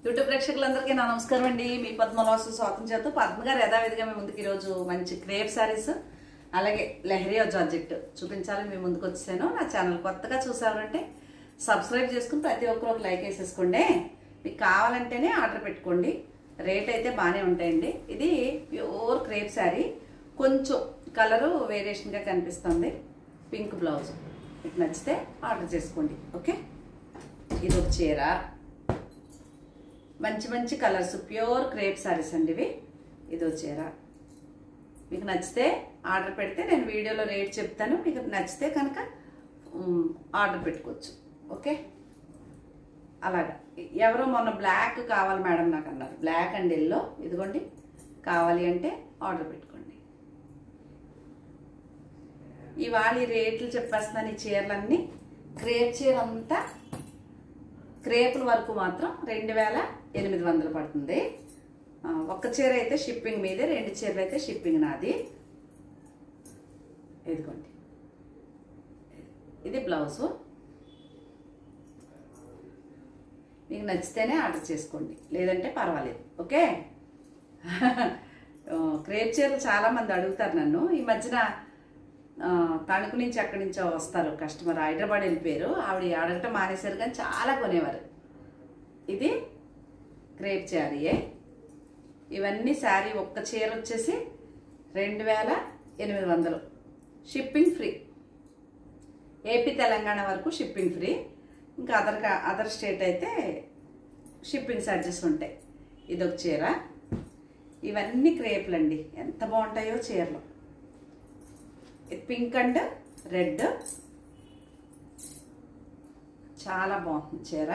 YouTube ప్రేక్షకులందరికీ నా నమస్కారం అండి. మీ పద్మవాసు స్వాతం చేత పద్మ గారు యథావిధిగా మీ ముందుకు ఈరోజు మంచి క్రేప్ శారీస్ అలాగే లెహరియా జార్జెట్ చూపించాలని మీ ముందుకు వచ్చాను. నా ఛానల్ కొత్తగా చూసారంటే సబ్స్క్రైబ్ చేసుకుని ప్రతి ఒక్కరు ఒక లైక్ వేసేసుకోండి. మీకు కావాలంటేనే ఆర్డర్ పెట్టుకోండి. రేట్ అయితే బాగానే ఉంటాయండి. ఇది ప్యూర్ క్రేప్ శారీ, కొంచెం కలరు వేరియేషన్గా కనిపిస్తుంది. పింక్ బ్లౌజ్ మీకు నచ్చితే ఆర్డర్ చేసుకోండి. ఓకే, ఇది ఒక చీర, మంచి మంచి కలర్స్, ప్యూర్ క్రేప్ శారీస్ అండి ఇవి. ఇదో చీర మీకు నచ్చితే ఆర్డర్ పెడితే నేను వీడియోలో రేట్ చెప్తాను. మీకు నచ్చితే కనుక ఆర్డర్ పెట్టుకోవచ్చు. ఓకే, అలాగా ఎవరో మొన్న బ్లాక్ కావాలి మేడం నాకు అన్నారు, బ్లాక్ అండ్ ఎల్లో, ఇదిగోండి కావాలి అంటే ఆర్డర్ పెట్టుకోండి. ఇవాళ ఈ రేట్లు చెప్పేస్తున్నాను. ఈ చీరలన్నీ క్రేప్ చీర అంతా క్రేపుల వరకు మాత్రం 2800 పడుతుంది. ఒక్క చీర అయితే షిప్పింగ్ మీదే, 2 చీరలు అయితే షిప్పింగ్ నాది. ఇదిగోండి, ఇది బ్లౌజు. మీకు నచ్చితేనే ఆర్డర్ చేసుకోండి, లేదంటే పర్వాలేదు. ఓకే, క్రేప్ చీరలు చాలామంది అడుగుతారు నన్ను. ఈ మధ్యన తణుకు నుంచి అక్కడి నుంచో వస్తారు కస్టమర్, హైదరాబాద్ వెళ్ళిపోయారు. ఆవిడ అడగటం మానేశారు కానీ చాలా కొనేవారు. ఇది క్రేప్ శారీయే. ఇవన్నీ శారీ ఒక్క చీర వచ్చేసి 2800, షిప్పింగ్ ఫ్రీ. ఏపీ తెలంగాణ వరకు షిప్పింగ్ ఫ్రీ. ఇంకా అదర్ స్టేట్ అయితే షిప్పింగ్ ఛార్జెస్ ఉంటాయి. ఇదొక చీర. ఇవన్నీ క్రేపులు అండి, ఎంత బాగుంటాయో చీరలు. పింక్ అండ్ రెడ్, చాలా బాగుంది చీర.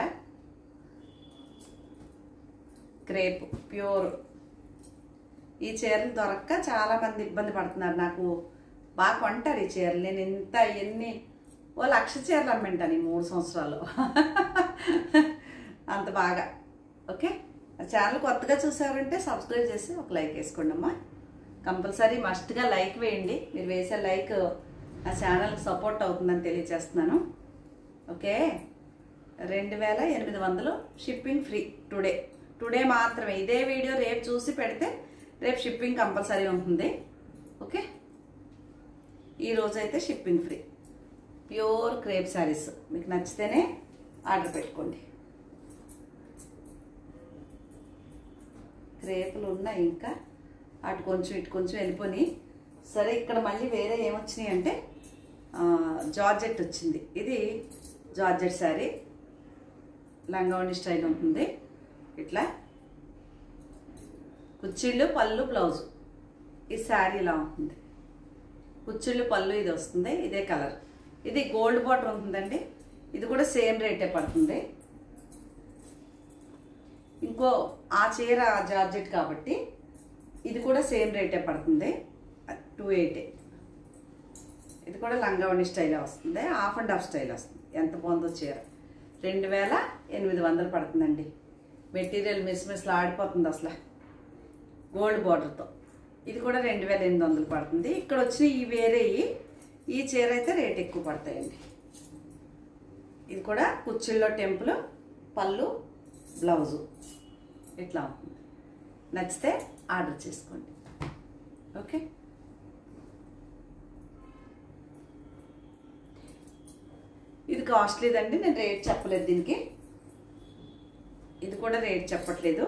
Crepe pure. ఈ చీరలు దొరక్క చాలా మంది ఇబ్బంది పడుతున్నారు. నాకు బాగా కొంటారు ఈ చీరలు. నేను ఇంత ఎన్ని 1,00,000 చీరలు అమ్మింటాను ఈ 3 సంవత్సరాల్లో, అంత బాగా. ఓకే, ఆ ఛానల్ కొత్తగా చూసారంటే సబ్స్క్రైబ్ చేసి ఒక లైక్ వేసుకోండి అమ్మా. కంపల్సరీ మస్ట్గా లైక్ వేయండి. మీరు వేసే లైక్ నా ఛానల్కి సపోర్ట్ అవుతుందని తెలియజేస్తున్నాను. Okay, 2800 shipping free. టుడే మాత్రమే. ఇదే వీడియో రేపు చూసి పెడితే రేపు షిప్పింగ్ కంపల్సరీ ఉంటుంది. ఓకే, ఈరోజైతే shipping free. Pure crepe saris మీకు నచ్చితేనే ఆర్డర్ పెట్టుకోండి. క్రేపులు ఉన్నాయి ఇంకా, అటు కొంచెం ఇటు కొంచెం వెళ్ళిపోయి. సరే, ఇక్కడ మళ్ళీ వేరే ఏమొచ్చినాయి అంటే జార్జెట్ వచ్చింది. ఇది జార్జెట్ శారీ, లంగావణి స్టైల్ ఉంటుంది. ఇట్లా కుచ్చిళ్ళు, పళ్ళు, బ్లౌజు. ఈ శారీ ఇలా ఉంటుంది. కుచ్చిళ్ళు, పళ్ళు ఇది వస్తుంది. ఇదే కలర్. ఇది గోల్డ్ బార్డర్ ఉంటుందండి. ఇది కూడా సేమ్ రేటే పడుతుంది. ఇంకో ఆ చీర జార్జెట్ కాబట్టి ఇది కూడా సేమ్ రేటే పడుతుంది, 280. ఇది కూడా లంగావణి స్టైల్ వస్తుంది, హాఫ్ అండ్ హాఫ్ స్టైల్ వస్తుంది. ఎంత బాగుందో చీర. 2800 పడుతుందండి. మెటీరియల్ మిస్మిస్లు ఆడిపోతుంది అసలు, గోల్డ్ బార్డర్తో. ఇది కూడా 2800 పడుతుంది. ఇక్కడ వచ్చిన ఈ వేరే ఈ చీర అయితే రేట్ ఎక్కువ పడతాయండి. ఇది కూడా కుచ్చిళ్ళలో టెంపుల్, పళ్ళు, బ్లౌజు ఇట్లా ఉంటుంది. నచ్చితే ఆర్డర్ చేసుకోండి. ఓకే, ఇది కాస్ట్లీదండి. నేను రేట్ చెప్పలేదు దీనికి. ఇది కూడా రేట్ చెప్పట్లేదు.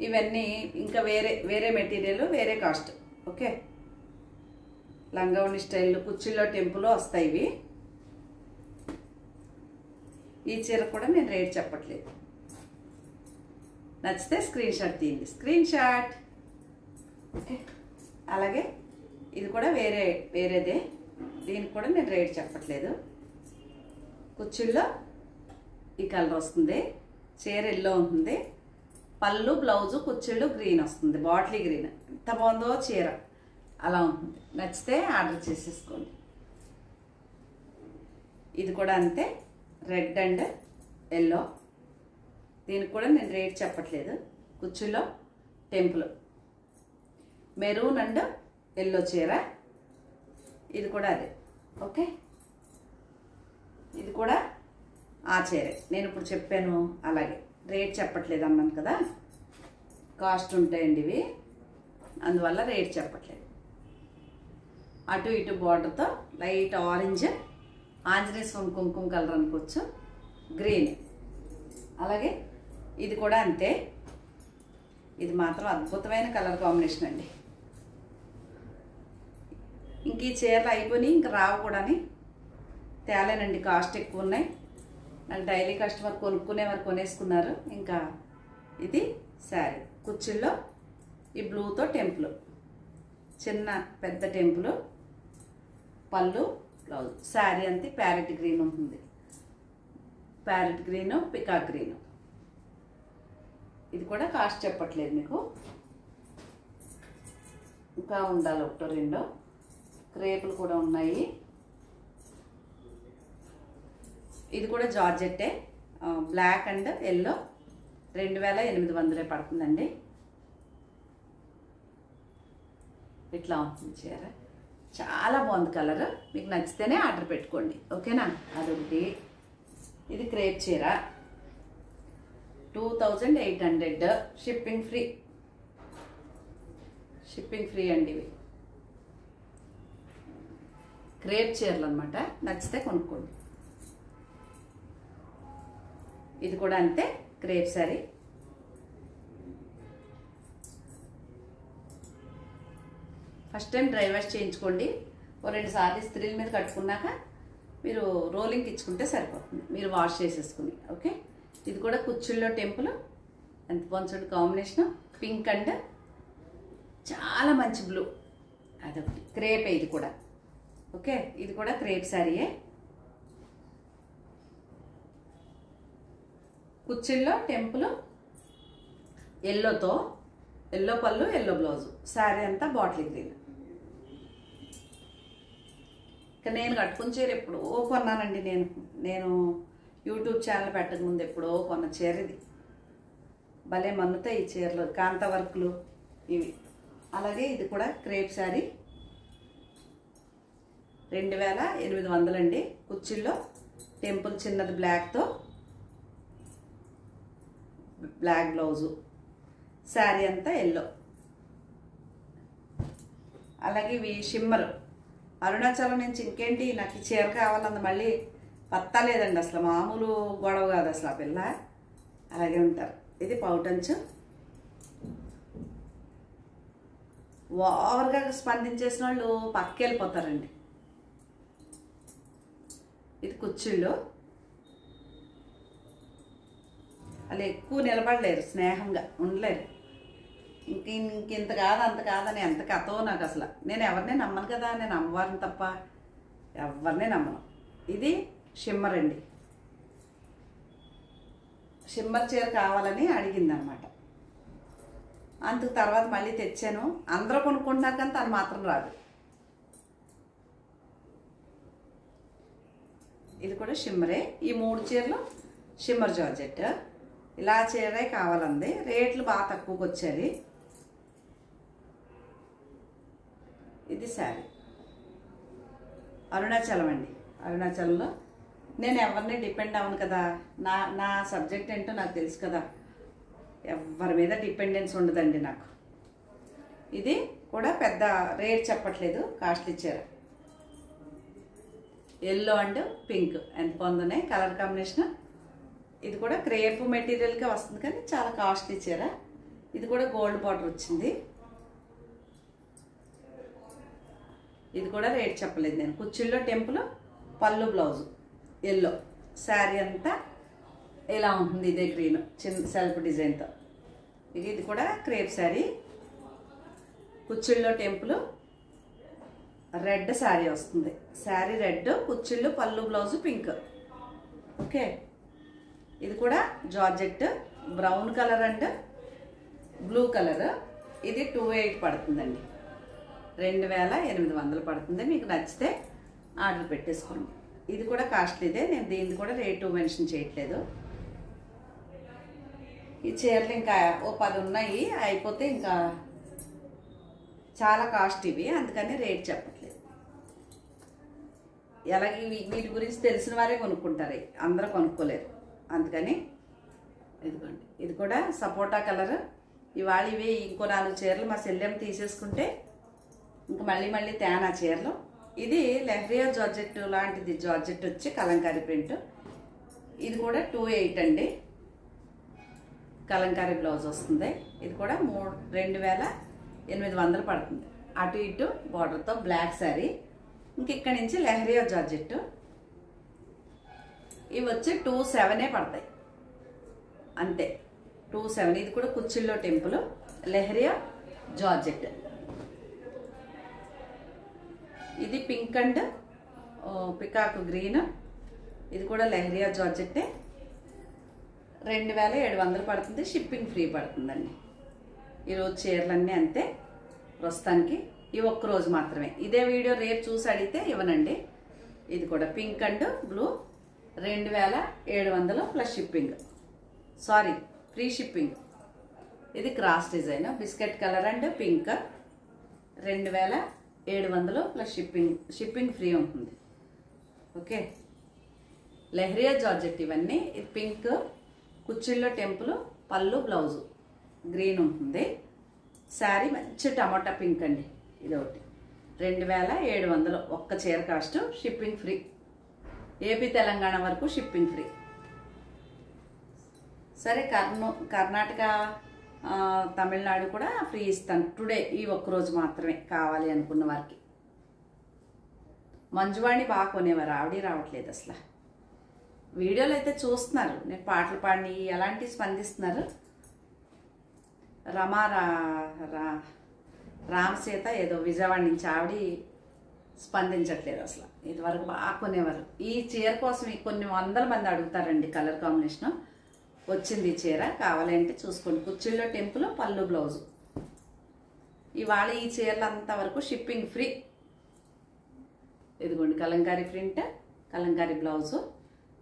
ఇవన్నీ ఇంకా వేరే మెటీరియల్, వేరే కాస్ట్. ఓకే, లంగావణి స్టైల్, కుచ్చిళ్ళో టెంపుల్ వస్తాయి ఇవి. ఈ చీర కూడా నేను రేట్ చెప్పట్లేదు. నచ్చితే స్క్రీన్ షాట్ తీయండి, స్క్రీన్ షాట్. ఓకే, అలాగే ఇది కూడా వేరేదే. దీనికి కూడా నేను రేట్ చెప్పట్లేదు. కుచ్చిళ్ళలో ఈ కలర్ వస్తుంది, చీర ఎల్లో ఉంటుంది, పళ్ళు, బ్లౌజు, కుచ్చిళ్ళు గ్రీన్ వస్తుంది, బాటిల్ గ్రీన్. ఎంత బాగుందో చీర, అలా ఉంటుంది. నచ్చితే ఆర్డర్ చేసేసుకోండి. ఇది కూడా అంతే, రెడ్ అండ్ ఎల్లో. దీనికి కూడా నేను రేట్ చెప్పట్లేదు. కుచ్చిళ్ళో టెంపుల్, మెరూన్ అండ్ ఎల్లో చీర. ఇది కూడా అదే. ఓకే, ఇది కూడా ఆ చీరే నేను ఇప్పుడు చెప్పాను. అలాగే రేట్ చెప్పట్లేదు అన్నాను కదా, కాస్ట్ ఉంటాయండి ఇవి, అందువల్ల రేట్ చెప్పట్లేదు. అటు ఇటు బార్డర్తో లైట్ ఆరెంజ్, ఆంజనేయ స్వామి కుంకుమ కలర్ అనుకోవచ్చు, గ్రీన్. అలాగే ఇది కూడా అంతే, ఇది మాత్రం అద్భుతమైన కలర్ కాంబినేషన్ అండి. ఇంక ఈ చీరలు అయిపోయి ఇంక రావు కూడా తేలేనండి, కాస్ట్ ఎక్కువ ఉన్నాయి. నాకు డైలీ కస్టమర్ కొనుక్కునేవారు కొనేసుకున్నారు. ఇంకా ఇది శారీ కుచ్చిళ్ళలో ఈ బ్లూతో టెంపుల్, చిన్న పెద్ద టెంపుల్, పళ్ళు, బ్లౌజ్. శారీ అంతే ప్యారెట్ గ్రీన్ ఉంటుంది, ప్యారెట్ గ్రీను, పికాక్ గ్రీను. ఇది కూడా కాస్ట్ చెప్పట్లేదు మీకు, ఇంకా ఉండాలి ఒకటో రెండో. క్రేపులు కూడా ఉన్నాయి. ఇది కూడా జార్జెట్టే, బ్లాక్ అండ్ ఎల్లో, 2800 పడుతుందండి. ఇట్లా ఉంటుంది చీర, చాలా బాగుంది కలర్. మీకు నచ్చితేనే ఆర్డర్ పెట్టుకోండి, ఓకేనా? అదొకటి. ఇది క్రేప్ చీర 2800, షిప్పింగ్ ఫ్రీ. షిప్పింగ్ ఫ్రీ అండి. ఇవి క్రేప్ చీరలు అనమాట, నచ్చితే కొనుక్కోండి. ఇది కూడా అంతే crepe sari. First time dry wash చేయించుకోండి. ఓ 2 సార్లు ఇస్త్రీల మీద కట్టుకున్నాక మీరు రోలింగ్కి ఇచ్చుకుంటే సరిపోతుంది, మీరు వాష్ చేసేసుకుని. ఓకే, ఇది కూడా కుచ్చిళ్ళలో టెంపుల్, ఎంత బాగుంది కాంబినేషన్, పింక్ అండ్ చాలా మంచి బ్లూ. అదొకటి క్రేప్, ఇది కూడా ఓకే. ఇది కూడా క్రేప్ శారీయే, కుచ్చిళ్ళలో టెంపుల్, ఎల్లోతో, ఎల్లో పళ్ళు, ఎల్లో బ్లౌజు. శారీ అంతా బాటిల్ గ్రీన్. ఇక నేను కట్టుకున్న చీర ఎప్పుడో కొన్నానండి. నేను యూట్యూబ్ ఛానల్ పెట్టకముందు ఎప్పుడో కొన్న చీర ఇది. భలే మన్నుతాయి ఈ చీరలు, కాంత వర్క్లు ఇవి. అలాగే ఇది కూడా క్రేప్ శారీ 2800 అండి. కుచ్చిళ్ళలో టెంపుల్, చిన్నది బ్లాక్తో, బ్లాక్ బ్లౌజు. శారీ అంతా ఎల్లో. అలాగే ఇవి షిమ్మర్, అరుణాచలం నుంచి. ఇంకేంటి, నాకు ఈ చీర కావాలన్న మళ్ళీ పత్తా లేదండి, అసలు మామూలు గొడవ కాదు అసలు. ఆ పిల్ల అలాగే ఉంటారు. ఇది పౌటంచు, ఓవర్గా స్పందించేసిన వాళ్ళు పక్క వెళ్ళిపోతారండి. ఇది కుచ్చిళ్ళు, అలా ఎక్కువ నిలబడలేరు, స్నేహంగా ఉండలేరు. ఇంకింత కాదు అంత కాదని ఎంత కథో నాకు అసలు. నేను ఎవరిని నమ్మను కదా, నేను అమ్మవారిని తప్ప ఎవరిని నమ్మను. ఇది షిమ్మర్ అండి, షిమ్మర్ చీర కావాలని అడిగిందనమాట. అందుకు తర్వాత మళ్ళీ తెచ్చాను. అందరూ కొనుక్కుంటున్నారు కానీ తను మాత్రం రాదు. ఇది కూడా షిమ్మరే. ఈ 3 చీరలు షిమ్మర్ జార్జెట్. ఇలా చీరే కావాలంది, రేట్లు బాగా తక్కువకి వచ్చేది. ఇది శారీ అరుణాచలం అండి. అరుణాచలంలో నేను ఎవరిని డిపెండ్ అవ్వను కదా, నా సబ్జెక్ట్ ఏంటో నాకు తెలుసు కదా, ఎవరి మీద డిపెండెన్స్ ఉండదండి నాకు. ఇది కూడా పెద్ద రేట్ చెప్పట్లేదు, కాస్ట్లీ చీర. ఎల్లో అండ్ పింక్ ఎంత బాగుందనే కలర్ కాంబినేషన్. ఇది కూడా క్రేప్ మెటీరియల్గా వస్తుంది కానీ చాలా కాస్ట్లీ చీర. ఇది కూడా గోల్డ్ బార్డర్ వచ్చింది. ఇది కూడా రేట్ చెప్పలేదు నేను. కుచ్చిళ్ళలో టెంపుల్, పళ్ళు, బ్లౌజు ఎల్లో. శారీ అంతా ఇలా ఉంటుంది, ఇదే గ్రీన్, చిన్న సెల్ఫ్ డిజైన్తో. ఇది కూడా క్రేప్ శారీ. కుచ్చిళ్ళలో టెంపుల్, రెడ్ శారీ వస్తుంది. శారీ రెడ్, కుచ్చిళ్ళు, పళ్ళు, బ్లౌజు పింక్. ఓకే, ఇది కూడా georgette, brown colour and blue colour. ఇది 2800 పడుతుందండి, 2800 పడుతుంది. మీకు నచ్చితే ఆర్డర్ పెట్టేసుకోండి. ఇది కూడా కాస్ట్లీదే, నేను దీన్ని కూడా రేటు మెన్షన్ చేయట్లేదు. ఈ చీరలు ఇంకా ఓ 10 ఉన్నాయి, అయిపోతే ఇంకా చాలా కాస్ట్ ఇవి, అందుకని రేట్ చెప్పట్లేదు. ఎలాగే వీటి గురించి తెలిసిన వారే కొనుక్కుంటారు, అందరూ కొనుక్కోలేరు. అందుకని ఇదిగోండి, ఇది కూడా సపోటా కలర్. ఇవాళ ఇవి ఇంకో 4 చీరలు మా చెల్లెం తీసేసుకుంటే ఇంకా మళ్ళీ తేనా చీరలు. ఇది లెహరియా జార్జెట్ లాంటిది, జార్జెట్ వచ్చి కలంకారీ ప్రింట్. ఇది కూడా 2,800 అండి. కలంకారీ బ్లౌజ్ వస్తుంది. ఇది కూడా 2,800 పడుతుంది. అటు ఇటు బార్డర్తో బ్లాక్ శారీ. ఇంక ఇక్కడి నుంచి లెహరియా జార్జెట్. ఇవి వచ్చి 2,700 పడతాయి అంతే, 2,700. ఇది కూడా కుచ్చిళ్ళో టెంపుల్ లెహరియా జార్జెట్. ఇది పింక్ అండ్ పికాక్ గ్రీన్. ఇది కూడా లెహరియా జార్జెట్టే. 2,700 పడుతుంది. షిప్పింగ్ ఫ్రీ పడుతుందండి. ఈరోజు చీరలన్నీ అంతే ప్రస్తుతానికి. ఇవి ఒక్కరోజు మాత్రమే. ఇదే వీడియో రేపు చూసి అడిగితే ఇవ్వనండి. ఇది కూడా pink and blue 2,700 plus shipping, sorry free shipping. ఇది cross design biscuit colour and pink 2,700 plus shipping free ఉంటుంది. ఓకే, లెహరియా జార్జెట్ ఇవన్నీ. ఇది పింక్ కుచ్చిళ్ళో టెంపుల్, పళ్ళు బ్లౌజు గ్రీన్ ఉంటుంది. శారీ మంచి టమాటా పింక్ అండి. ఇది ఒకటి 2,700 ఒక్క చీర cost. Shipping free, AP Telangana వరకు షిప్పింగ్ ఫ్రీ. సరే, కర్ణాటక తమిళనాడు కూడా ఫ్రీ ఇస్తాను టుడే, ఈ ఒక్కరోజు మాత్రమే కావాలి అనుకున్న వారికి. మంజువాణి బాగా కొనేవారు, ఆవిడ రావట్లేదు అసలు. వీడియోలు అయితే చూస్తున్నారు, నేను పాటలు పాడి ఎలాంటి స్పందిస్తున్నారు. రామసీత ఏదో విజయవాడ నుంచి ఆవిడ స్పందించట్లేదు అసలు. ఇదివరకు బాగా కొనేవారు. ఈ చీర కోసం కొన్ని 100 మంది అడుగుతారండి. కలర్ కాంబినేషన్ వచ్చింది ఈ చీర, కావాలంటే చూసుకోండి. కుచ్చిళ్ళో టెంపుల్, పళ్ళు బ్లౌజు. ఇవాళ ఈ చీరలు అంతవరకు షిప్పింగ్ ఫ్రీ. ఇదిగోండి Kalamkari print, Kalamkari blouse,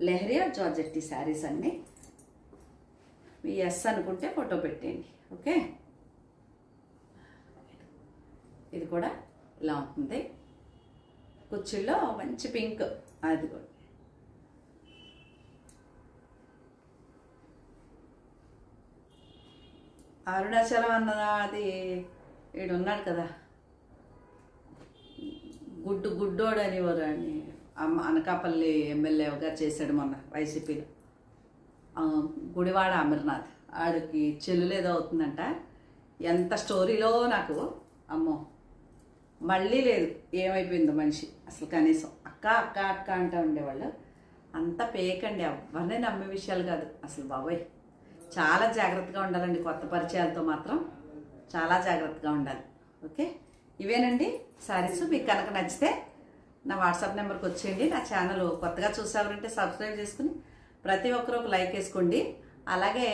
leheriya georgette saris అన్నీ. మీ ఎస్ అనుకుంటే ఫోటో పెట్టేయండి. ఓకే, ఇది కూడా ఇలా ఉంటుంది. కుచ్చిళ్ళో మంచి పింక్. అది కూడా అరుణాచలం అన్నది వీడున్నాడు కదా, గుడ్డోడు అనేవారు అని అనకాపల్లి ఎమ్మెల్యేగా చేశాడు మొన్న వైసీపీలో. గుడివాడ అమర్నాథ్, ఆడికి చెల్లులేదో అవుతుందంట. ఎంత స్టోరీలో నాకు అమ్మో, మళ్ళీ లేదు, ఏమైపోయిందో మనిషి అసలు. కనీసం అక్క అక్క అక్క అంటూ ఉండేవాళ్ళు. అంత పేకండి, ఎవరినే నమ్మే విషయాలు కాదు అసలు బాబోయ్. చాలా జాగ్రత్తగా ఉండాలండి, కొత్త పరిచయాలతో మాత్రం చాలా జాగ్రత్తగా ఉండాలి. ఓకే, ఇవేనండి శారీస్. మీకు కనుక నచ్చితే నా వాట్సాప్ నెంబర్కి వచ్చేయండి. నా ఛానల్ కొత్తగా చూసేవారంటే సబ్స్క్రైబ్ చేసుకుని ప్రతి ఒక్కరు ఒక లైక్ వేసుకోండి. అలాగే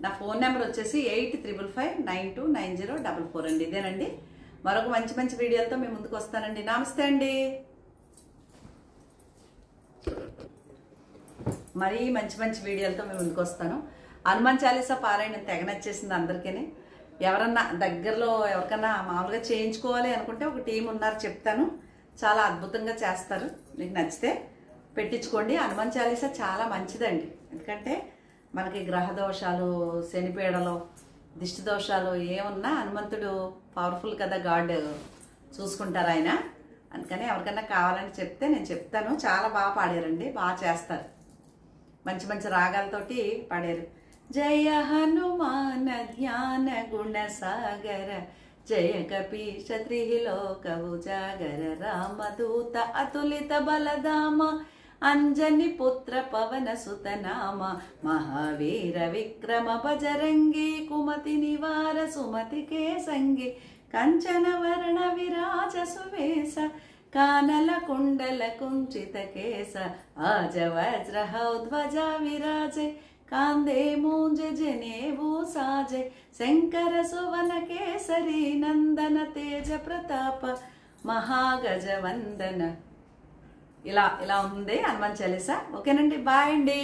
నా ఫోన్ నెంబర్ వచ్చేసి 8355929044 అండి. ఇదేనండి. మరొక మంచి వీడియోలతో మీ ముందుకు వస్తానండి. నమస్తే అండి. మరీ మంచి వీడియోలతో మీ ముందుకు వస్తాను. హనుమాన్ చాలీసా పారాయణం తెగ నచ్చేసింది అందరికీ. ఎవరన్నా దగ్గరలో ఎవరికన్నా మామూలుగా చేయించుకోవాలి అనుకుంటే ఒక టీం ఉన్నారు, చెప్తాను. చాలా అద్భుతంగా చేస్తారు. మీకు నచ్చితే పెట్టించుకోండి. హనుమాన్ చాలీసా చాలా మంచిదండి. ఎందుకంటే మనకి గ్రహ దోషాలు, శనిపీడలు, దిష్టి దోషాలు ఏమున్నా హనుమంతుడు పవర్ఫుల్ కదా, గాడ్ చూసుకుంటారు ఆయన. అందుకని ఎవరికన్నా కావాలని చెప్తే నేను చెప్తాను. చాలా బాగా పాడారండి, బాగా చేస్తారు. మంచి రాగాలతోటి పాడారు. జయ హనుమాన జ్ఞాన గుణ సాగర, జయ కపీశ త్రిలోక ఉజాగర, రామదూత అతులిత బలధామ, అంజని పుత్ర పవన సుతనామ, మహావీర విక్రమ బజరంగి, కుమతి నివార సుమతి కేసంగి, కంచన వర్ణ విరాజ సువేశ, కానల కుండల కుంచిత కేశ, ఆజ వజ్రహౌధ్వజ విరాజే, కాందే మూంజ జనేవు సాజే, శంకర సువన కేసరి నందన తేజ ప్రతాప, మహాగజ వందన. ఇలా ఉంది హనుమాన్ చాలీసా. ఓకేనండి, బాయ్ అండి.